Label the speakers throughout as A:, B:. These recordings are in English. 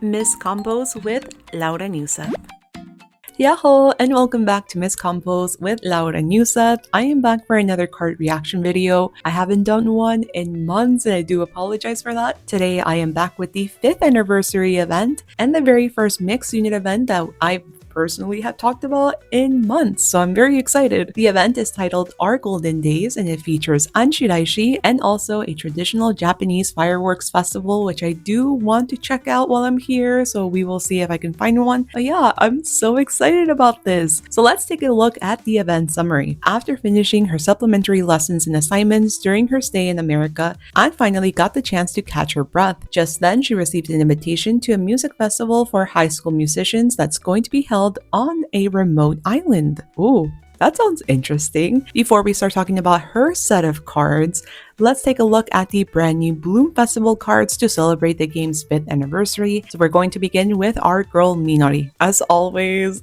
A: Miss Combos with Laura Newsat.
B: Yahoo! And welcome back to Miss Combos with Laura Newsat. I am back for another card reaction video. I haven't done one in months and I do apologize for that. Today I am back with the 5th anniversary event and the very first mixed unit event that I personally have talked about in months, so I'm very excited. The event is titled Our Golden Days and it features Anshiraishi and also a traditional Japanese fireworks festival, which I do want to check out while I'm here, so we will see if I can find one. But yeah, I'm so excited about this. So let's take a look at the event summary. After finishing her supplementary lessons and assignments during her stay in America, Anne finally got the chance to catch her breath. Just then, she received an invitation to a music festival for high school musicians that's going to be held on a remote island. Ooh, that sounds interesting. Before we start talking about her set of cards, let's take a look at the brand new Bloom Festival cards to celebrate the game's 5th anniversary. So we're going to begin with our girl Minori. As always,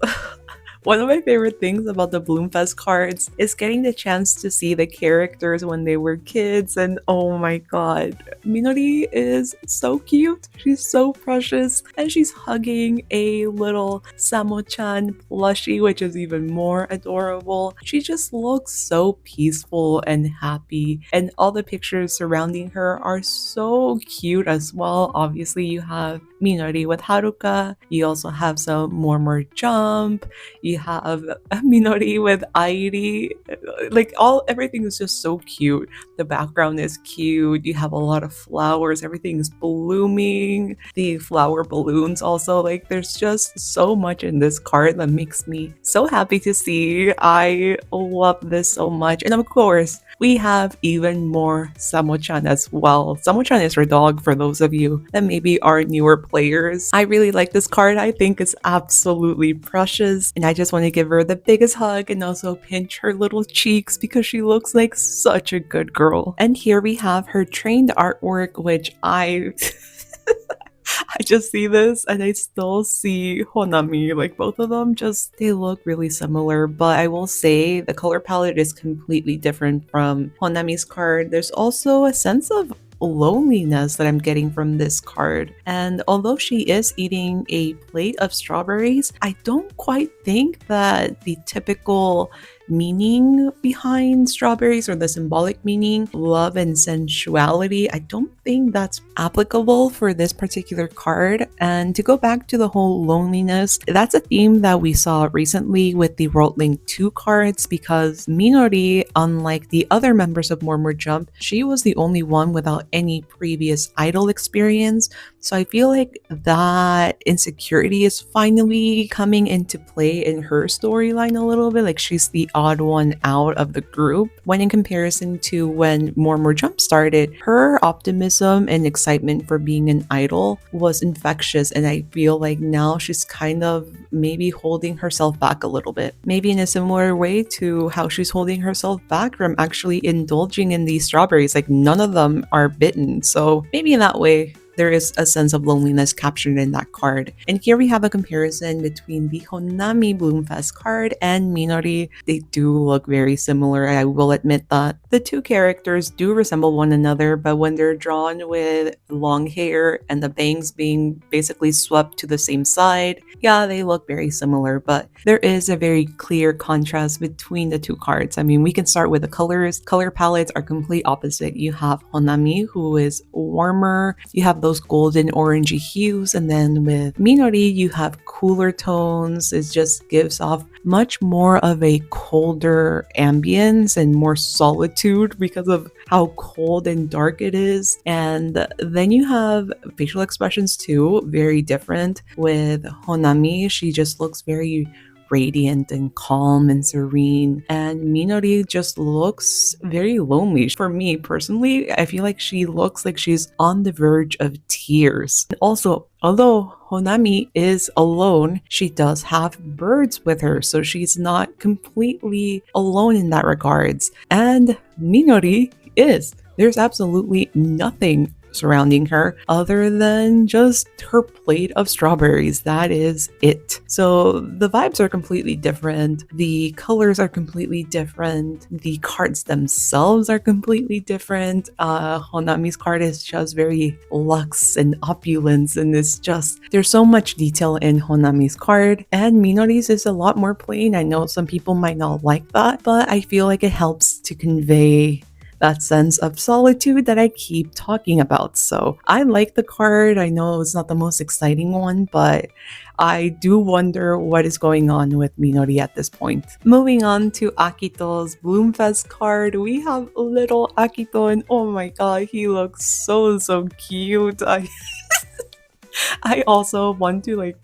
B: one of my favorite things about the Bloomfes cards is getting the chance to see the characters when they were kids, and oh my god, Minori is so cute. She's so precious, and she's hugging a little Samo-chan plushie, which is even more adorable. She just looks so peaceful and happy, and all the pictures surrounding her are so cute as well. Obviously, you have Minori with Haruka, you also have some more Jump, you have Minori with Airi. Like everything is just so cute. The background is cute. You have a lot of flowers. Everything is blooming. The flower balloons also, like there's just so much in this card that makes me so happy to see. I love this so much. And of course, we have even more Samo-chan as well. Samo-chan is her dog for those of you that maybe are newer players. I really like this card. I think it's absolutely precious. And I just want to give her the biggest hug and also pinch her little cheeks because she looks like such a good girl. And here we have her trained artwork, which I just see this and I still see Honami, like both of them they look really similar, but I will say the color palette is completely different from Honami's card. There's also a sense of loneliness that I'm getting from this card. And although she is eating a plate of strawberries, I don't quite think that the typical meaning behind strawberries or the symbolic meaning, love and sensuality, I don't think that's applicable for this particular card. And to go back to the whole loneliness, that's a theme that we saw recently with the World Link 2 cards, because Minori, unlike the other members of More Jump, she was the only one without any previous idol experience. So I feel like that insecurity is finally coming into play in her storyline a little bit. Like she's the odd one out of the group. When in comparison to when More Jump started, her optimism and excitement for being an idol was infectious. And I feel like now she's kind of maybe holding herself back a little bit. Maybe in a similar way to how she's holding herself back from actually indulging in these strawberries. Like none of them are bitten. So maybe in that way, there is a sense of loneliness captured in that card. And here we have a comparison between the Honami Bloomfest card and Minori. They do look very similar. I will admit that the two characters do resemble one another, but when they're drawn with long hair and the bangs being basically swept to the same side, yeah, they look very similar, but there is a very clear contrast between the two cards. I mean, we can start with the colors. Color palettes are complete opposite. You have Honami, who is warmer. You have those golden orangey hues, and then with Minori you have cooler tones. It just gives off much more of a colder ambience and more solitude because of how cold and dark it is. And then you have facial expressions too, very different. With Honami, she just looks very radiant and calm and serene, and Minori just looks very lonely. For me personally, I feel like she looks like she's on the verge of tears. And also, although Honami is alone, she does have birds with her, so she's not completely alone in that regards. And Minori is. There's absolutely nothing surrounding her other than just her plate of strawberries. That is it. So the vibes are completely different. The colors are completely different. The cards themselves are completely different. Honami's card is just very luxe and opulence, and it's just, there's so much detail in Honami's card, and Minori's is a lot more plain. I know some people might not like that, but I feel like it helps to convey that sense of solitude that I keep talking about. So I like the card. I know it's not the most exciting one, but I do wonder what is going on with Minori at this point. Moving on to Akito's Bloomfes card, we have little Akito, and oh my god, he looks so cute. I also want to like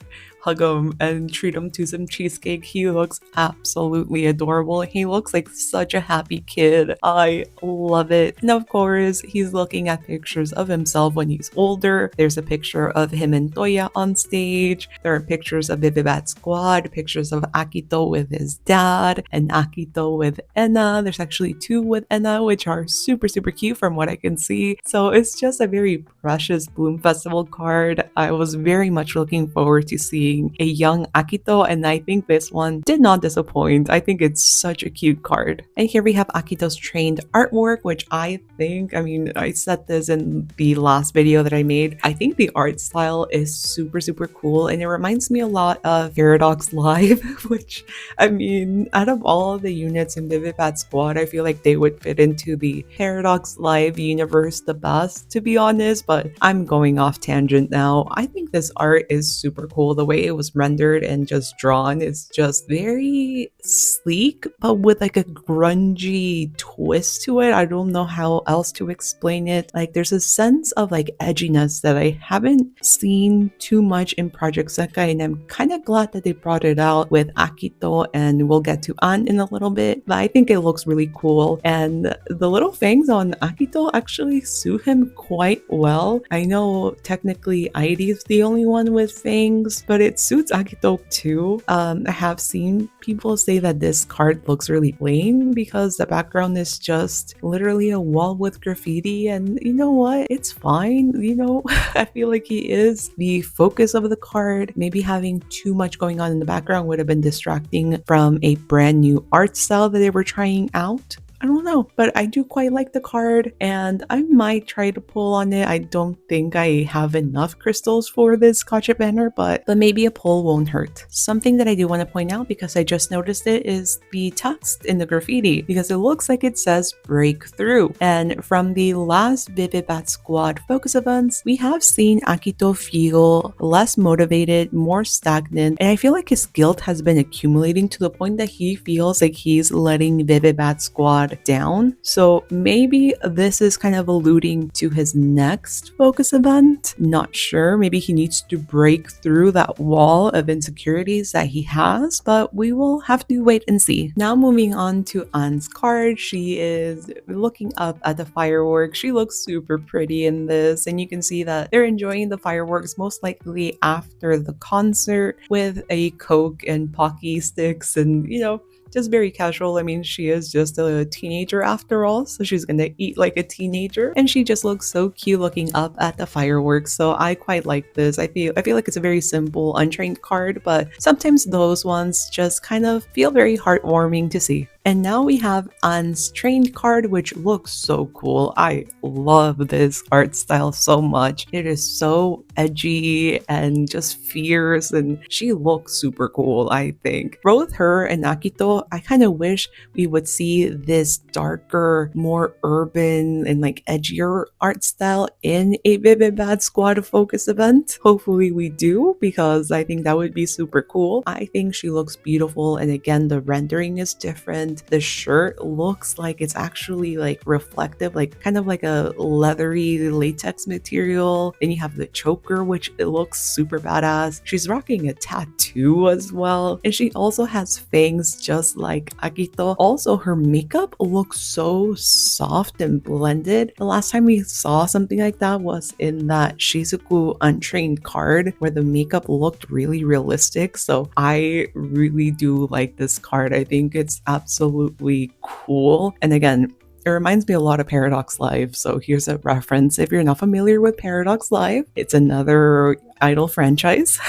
B: hug him and treat him to some cheesecake. He looks absolutely adorable. He looks like such a happy kid. I love it. And of course, he's looking at pictures of himself when he's older. There's a picture of him and Toya on stage. There are pictures of Vivibat Squad, pictures of Akito with his dad, and Akito with Enna. There's actually two with Enna, which are super cute from what I can see. So it's just a very precious Bloom Festival card. I was very much looking forward to seeing a young Akito, and I think this one did not disappoint. I think it's such a cute card. And here we have Akito's trained artwork, which I think, I mean, I said this in the last video that I made. I think the art style is super cool, and it reminds me a lot of Paradox Live, which, I mean, out of all the units in Vivipat Squad, I feel like they would fit into the Paradox Live universe the best, to be honest, but I'm going off tangent now. I think this art is super cool. The way it was rendered and just drawn is just very sleek, but with like a grungy twist to it. I don't know how else to explain it. Like there's a sense of like edginess that I haven't seen too much in Project Sekai, and I'm kind of glad that they brought it out with Akito, and we'll get to An in a little bit, but I think it looks really cool. And the little fangs on Akito actually suit him quite well. I know technically Airi is the only one with fangs, but it suits Akito too. I have seen people say that this card looks really plain because the background is just literally a wall with graffiti, and you know what? It's fine. You know, I feel like he is the focus of the card. Maybe having too much going on in the background would have been distracting from a brand new art style that they were trying out. I don't know, but I do quite like the card, and I might try to pull on it. I don't think I have enough crystals for this gotcha banner, but maybe a pull won't hurt. Something that I do want to point out, because I just noticed it, is the text in the graffiti, because it looks like it says breakthrough. And from the last Vivibat Squad focus events, we have seen Akito feel less motivated, more stagnant, and I feel like his guilt has been accumulating to the point that he feels like he's letting Vivibat Squad down. So maybe this is kind of alluding to his next focus event. Not sure. Maybe he needs to break through that wall of insecurities that he has, but we will have to wait and see. Now moving on to An's card. She is looking up at the fireworks. She looks super pretty in this, and you can see that they're enjoying the fireworks most likely after the concert with a Coke and Pocky sticks, and you know, just very casual. I mean, she is just a teenager after all, so she's gonna eat like a teenager, and she just looks so cute looking up at the fireworks. So I quite like this. I feel like it's a very simple, untrained card, but sometimes those ones just kind of feel very heartwarming to see. And now we have An's trained card, which looks so cool. I love this art style so much. It is so edgy and just fierce, and she looks super cool, I think. Both her and Akito, I kind of wish we would see this darker, more urban and like edgier art style in a Vivid Bad Squad focus event. Hopefully we do, because I think that would be super cool. I think she looks beautiful, and again, the rendering is different. The shirt looks like it's actually like reflective, like kind of like a leathery latex material. Then you have the choker, which it looks super badass. She's rocking a tattoo as well, and she also has fangs just like Akito. Also, her makeup looks so soft and blended. The last time we saw something like that was in that Shizuku Untrained card, where the makeup looked really realistic. So I really do like this card. I think it's absolutely cool. And again, It reminds me a lot of Paradox Live. So here's a reference. If you're not familiar with Paradox Live, it's another idol franchise.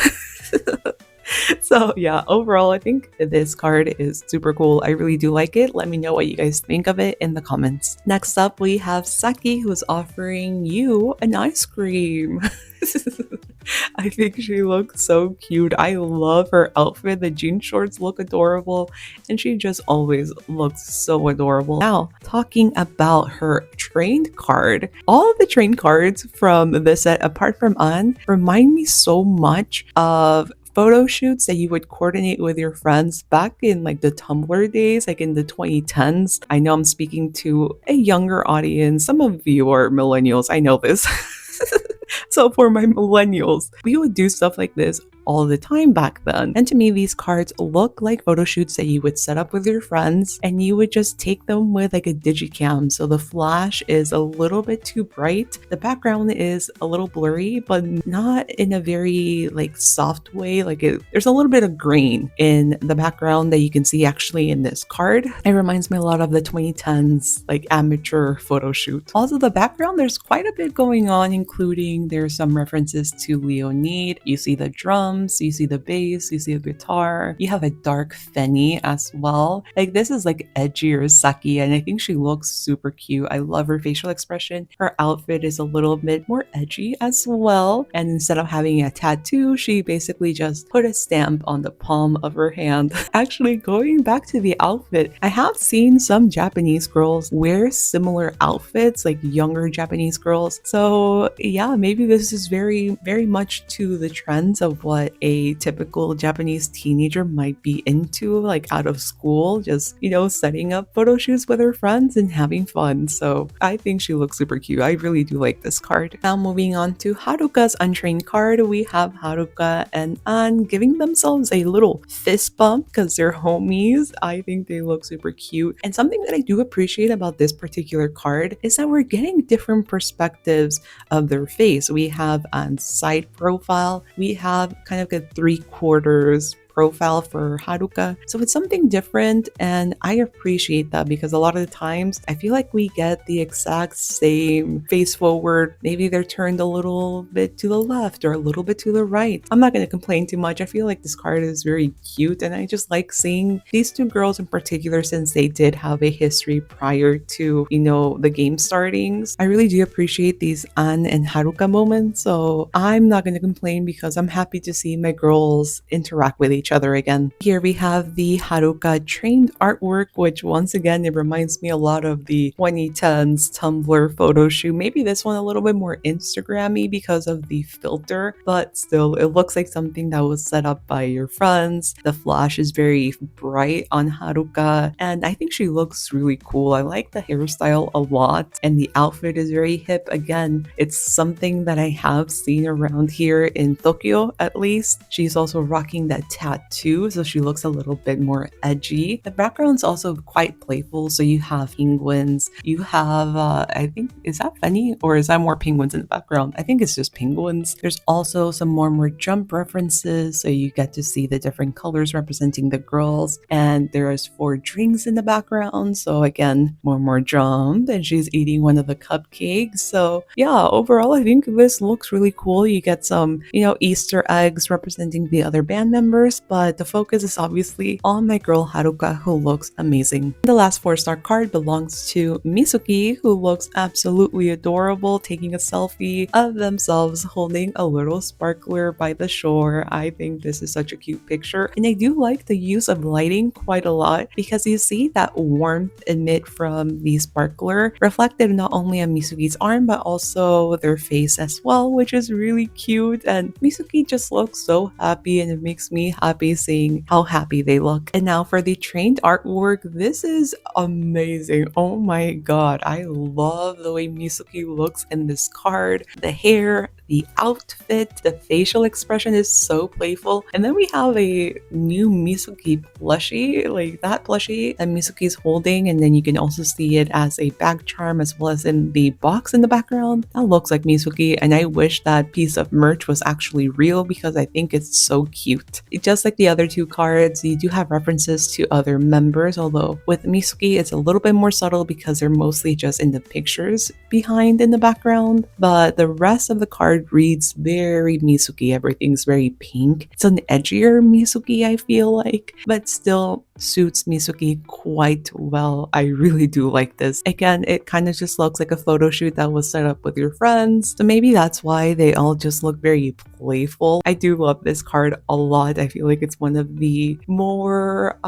B: So yeah, overall, I think this card is super cool. I really do like it. Let me know what you guys think of it in the comments. Next up, we have Saki, who's offering you an ice cream. I think she looks so cute. I love her outfit. The jean shorts look adorable, and she just always looks so adorable. Now, talking about her trained card, all of the trained cards from this set, apart from An, remind me so much of photo shoots that you would coordinate with your friends back in like the Tumblr days, like in the 2010s. I know I'm speaking to a younger audience. Some of you are millennials. I know this. So for my millennials, we would do stuff like this all the time back then. And to me, these cards look like photo shoots that you would set up with your friends, and you would just take them with like a digicam. So the flash is a little bit too bright. The background is a little blurry, but not in a very like soft way. Like there's a little bit of grain in the background that you can see actually in this card. It reminds me a lot of the 2010s like amateur photo shoot. Also, the background, there's quite a bit going on, including there's some references to Leonid. You see the drums, you see the bass, you see the guitar. You have a dark Fenny as well. Like this is like edgier Saki, and I think she looks super cute. I love her facial expression. Her outfit is a little bit more edgy as well. And instead of having a tattoo, she basically just put a stamp on the palm of her hand. Actually, going back to the outfit, I have seen some Japanese girls wear similar outfits, like younger Japanese girls. So yeah, maybe this is very, very much to the trends of what a typical Japanese teenager might be into, like out of school, just, you know, setting up photo shoots with her friends and having fun. So I think she looks super cute. I really do like this card. Now moving on to Haruka's untrained card, we have Haruka and An giving themselves a little fist bump because they're homies. I think they look super cute. And something that I do appreciate about this particular card is that we're getting different perspectives of their face. We have An's side profile, we have kind of a 3/4 profile for Haruka. So it's something different, and I appreciate that because a lot of the times I feel like we get the exact same face forward. Maybe they're turned a little bit to the left or a little bit to the right. I'm not going to complain too much. I feel like this card is very cute, and I just like seeing these two girls in particular since they did have a history prior to, you know, the game startings. I really do appreciate these An and Haruka moments, so I'm not going to complain because I'm happy to see my girls interact with each other again. Here we have the Haruka trained artwork, which once again, it reminds me a lot of the 2010s Tumblr photo shoot. Maybe this one a little bit more Instagram-y because of the filter, but still, it looks like something that was set up by your friends. The flash is very bright on Haruka, and I think she looks really cool. I like the hairstyle a lot, and the outfit is very hip. Again, it's something that I have seen around here in Tokyo, at least. She's also rocking that tattoo, so she looks a little bit more edgy. The background's also quite playful, so you have penguins, you have I think, is that Fenny or is that more penguins in the background? I think it's just penguins. There's also some more jump references, so you get to see the different colors representing the girls, and there's 4 drinks in the background, so again, more jump, and she's eating one of the cupcakes. So yeah, overall I think this looks really cool. You get some, you know, Easter eggs representing the other band members, but the focus is obviously on my girl Haruka, who looks amazing. The last 4-star card belongs to Mizuki, who looks absolutely adorable, taking a selfie of themselves holding a little sparkler by the shore. I think this is such a cute picture, and I do like the use of lighting quite a lot because you see that warmth emit from the sparkler reflected not only on Mizuki's arm but also their face as well, which is really cute. And Mizuki just looks so happy, and it makes me happy seeing how happy they look. And now for the trained artwork, this is amazing. Oh my god, I love the way Mizuki looks in this card. The hair, the outfit, the facial expression is so playful. And then we have a new Mizuki plushie, like that plushie that Mizuki's holding, and then you can also see it as a bag charm as well as in the box in the background. That looks like Mizuki, and I wish that piece of merch was actually real because I think it's so cute. Just like the other two cards, you do have references to other members, although with Mizuki it's a little bit more subtle because they're mostly just in the pictures behind in the background, but the rest of the card reads very Mizuki. Everything's very pink. It's an edgier Mizuki, I feel like, but still suits Mizuki quite well. I really do like this. Again, it kind of just looks like a photo shoot that was set up with your friends, so maybe that's why they all just look very playful. I do love this card a lot. I feel like it's one of the more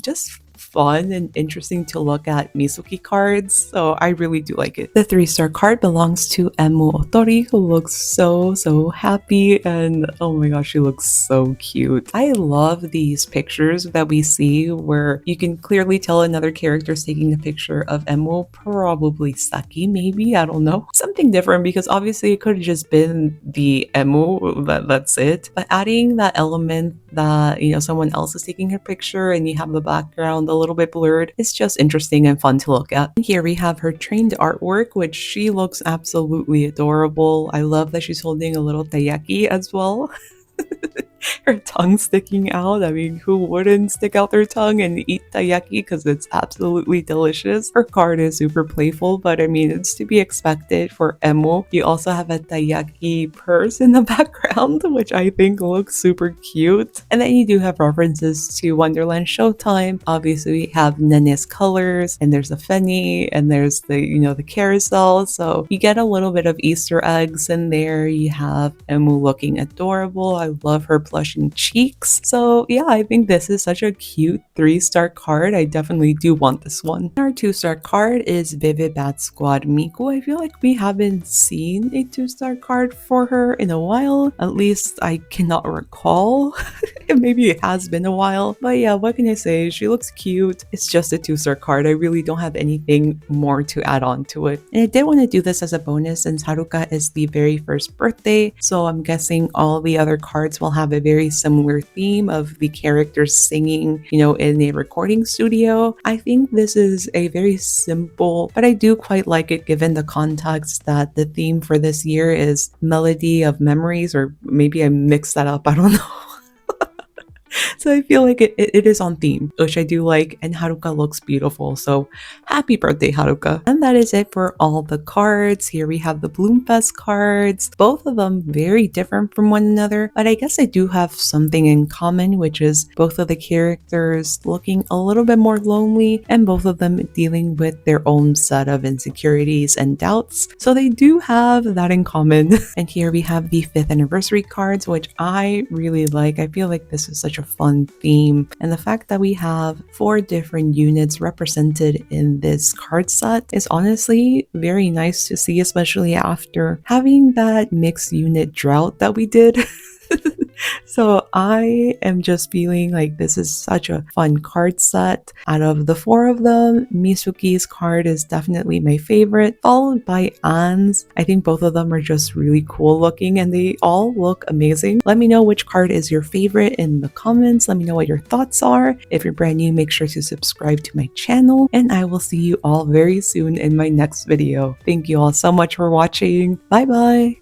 B: just fun and interesting to look at Mizuki cards, so I really do like it. The 3-star card belongs to Emu Otori, who looks so happy, and oh my gosh, she looks so cute. I love these pictures that we see where you can clearly tell another character is taking a picture of Emu, probably Saki, maybe, I don't know. Something different, because obviously it could have just been the Emu, that's it. But adding that element that, you know, someone else is taking her picture and you have the background a little bit blurred, it's just interesting and fun to look at. And here we have her trained artwork, which she looks absolutely adorable. I love that she's holding a little taiyaki as well. Her tongue sticking out. I mean, who wouldn't stick out their tongue and eat taiyaki because it's absolutely delicious. Her card is super playful, but I mean, it's to be expected for Emu. You also have a taiyaki purse in the background, which I think looks super cute. And then you do have references to Wonderland Showtime. Obviously, we have Nene's colors, and there's a Fenny, and there's the, you know, the carousel. So you get a little bit of Easter eggs in there. You have Emu looking adorable. I love her blushing cheeks. So yeah, I think this is such a cute 3-star card. I definitely do want this one. Our 2-star card is Vivid Bat Squad Miku. I feel like we haven't seen a 2-star card for her in a while. At least I cannot recall. Maybe it has been a while. But yeah, what can I say? She looks cute. It's just a 2-star card. I really don't have anything more to add on to it. And I did want to do this as a bonus since Haruka is the very first birthday. So I'm guessing all the other cards will have a very similar theme of the characters singing, you know, in a recording studio. I think this is a very simple, but I do quite like it given the context that the theme for this year is Melody of Memories, or maybe I mixed that up, I don't know. So I feel like it is on theme, which I do like, and Haruka looks beautiful. So happy birthday, Haruka. And that is it for all the cards. Here we have the Bloomfes cards. Both of them very different from one another, but I guess they do have something in common, which is both of the characters looking a little bit more lonely and both of them dealing with their own set of insecurities and doubts. So they do have that in common. And here we have the 5th anniversary cards, which I really like. I feel like this is such a fun theme, and the fact that we have 4 different units represented in this card set is honestly very nice to see, especially after having that mixed unit drought that we did. So I am just feeling like this is such a fun card set. Out of the 4 of them, Mizuki's card is definitely my favorite, followed by Anne's. I think both of them are just really cool looking and they all look amazing. Let me know which card is your favorite in the comments. Let me know what your thoughts are. If you're brand new, make sure to subscribe to my channel, and I will see you all very soon in my next video. Thank you all so much for watching. Bye bye!